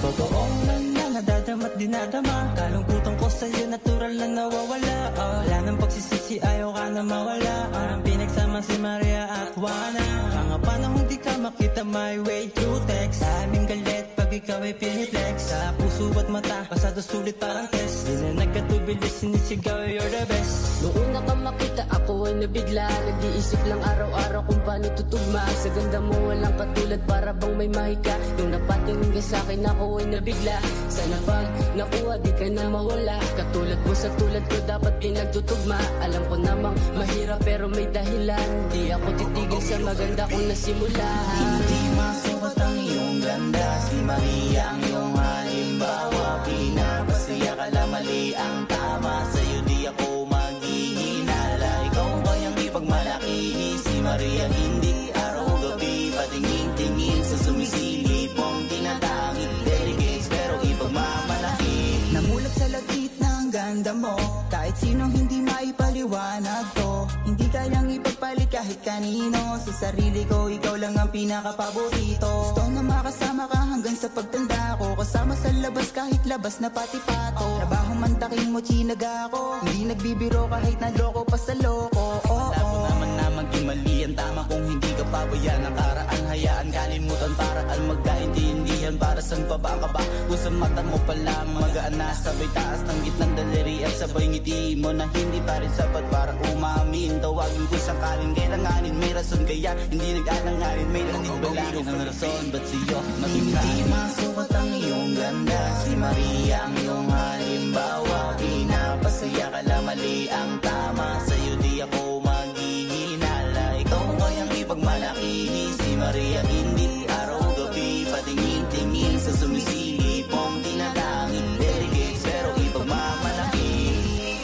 Totoong lang na nadadama't dinadama, kalungkutan ko sa'yo natural na nawawala. Wala nang pagsisisi, ayaw ka na mawala. Parang pinagsama si Maria at Juana. Mga panahong di ka makita my way through text. Sa aming galit pag ikaw ay piniplex. Sa puso at mata, pasado sulit parang test. Di na nagkatubilis, sinisigaw you're the best. Noong una ka makita ako ay nabigla. Nag-iisip lang araw-araw kung paano tutugma. Sa ganda mo walang katulad, para bang may mahika. Yung napatingin ka sa'kin ako ay nabigla. Sana pag nakuha di ka na mawala. Katulad mo sa tulad ko dapat pinagtutugma. Alam ko namang mahirap pero may dahilan. Di ako titigil sa maganda kong nasimula. Hindi masukat ang iyong ganda, si Maria ang iyong halimbawa. Pinapasaya ka lang, mali ang tama. Sa'yo di ako maghihinala. Ikaw ang kayang ipagmalaki, si Maria hindi araw-gabi. Patingin-tingin sa sumisilip mong tinatangit. Delicates pero ipagmamalaki. Namulat sa lagit ng ganda mo, kahit sinong hindi maipaliwanag to. Hindi kayang ipagpalit kahit kanino. Sa sarili ko, ikaw lang ang pinakapaborito. Gusto na makasama ka hanggang sa pagtanda ko. Kasama sa labas kahit labas na pati pato. Trabaho man taking mo, chinaga ako. Hindi nagbibiro kahit naloko pa sa loko. Alam mo naman na maging mali ang tama kung hindi ka pabayaan. Ang karaan, hayaan, kalimutan para ang magkaintindihan. Para saan pa ba ka ba? Kung sa mata mo pala magaan na sabay taas ng gitnang daliri at sabay ngiti mo na hindi pa rin sapat para umamin. Tawagin ko sakaling kailanganin, may rason kaya hindi nag-alanganin. May lanit balangin ang rason, ba't sa'yo maging hindi masukat ang iyong ganda, si Maria ang iyong halimbawa. Pinapasaya ka lang, mali ang tama. Sa'yo di ako maghihinala. Ikaw ang kayang ipagmalaki, si Maria hindi araw-gabi. Patingin-tingin sa sumisilip mong tinatangin. Delicates pero ipagmamalaki.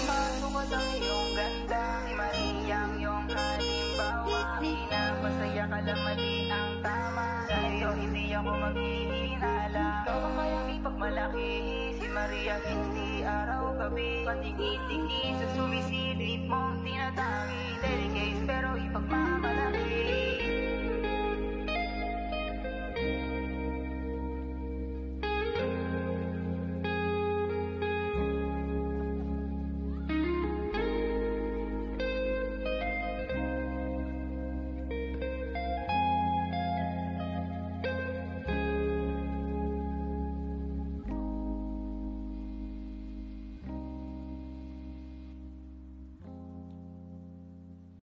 Masukat ang iyong ganda, si Maria ang iyong halimbawa. Pinapasaya ka lang, mali ang tama. Sa'yo hindi ako maghihinala. Ikaw ang kayang ipagmalaki, si Maria hindi araw-gabi. Patingin-tingin sa sumisilip mong tinatangin.